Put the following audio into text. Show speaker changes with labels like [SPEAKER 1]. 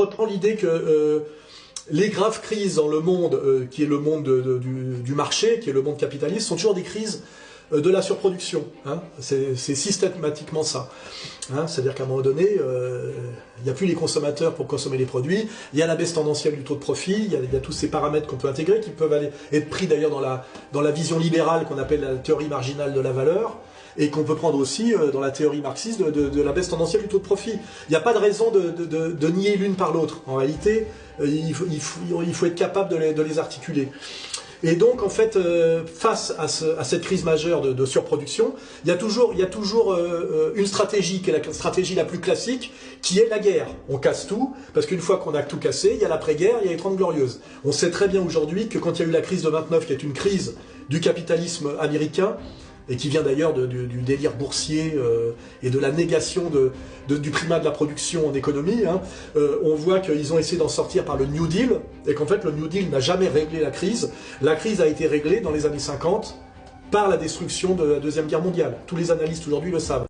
[SPEAKER 1] reprend l'idée que les graves crises dans le monde, qui est le monde du marché, qui est le monde capitaliste, sont toujours des crises de la surproduction. Hein. C'est systématiquement ça. Hein. C'est-à-dire qu'à un moment donné, il n'y a plus les consommateurs pour consommer les produits, il y a la baisse tendancielle du taux de profit, il y a tous ces paramètres qu'on peut intégrer, qui peuvent être pris d'ailleurs dans la vision libérale qu'on appelle la théorie marginale de la valeur, et qu'on peut prendre aussi dans la théorie marxiste de la baisse tendancielle du taux de profit. Il n'y a pas de raison de nier l'une par l'autre. En réalité, il faut être capable de les articuler. Et donc, en fait, face à cette crise majeure de surproduction, il y a toujours une stratégie qui est la stratégie la plus classique, qui est la guerre. On casse tout, parce qu'une fois qu'on a tout cassé, il y a l'après-guerre, il y a les 30 glorieuses. On sait très bien aujourd'hui que quand il y a eu la crise de 29, qui est une crise du capitalisme américain, et qui vient d'ailleurs du délire boursier et de la négation du primat de la production en économie, hein, on voit qu'ils ont essayé d'en sortir par le New Deal, et qu'en fait le New Deal n'a jamais réglé la crise. La crise a été réglée dans les années 50 par la destruction de la Deuxième Guerre mondiale. Tous les analystes aujourd'hui le savent.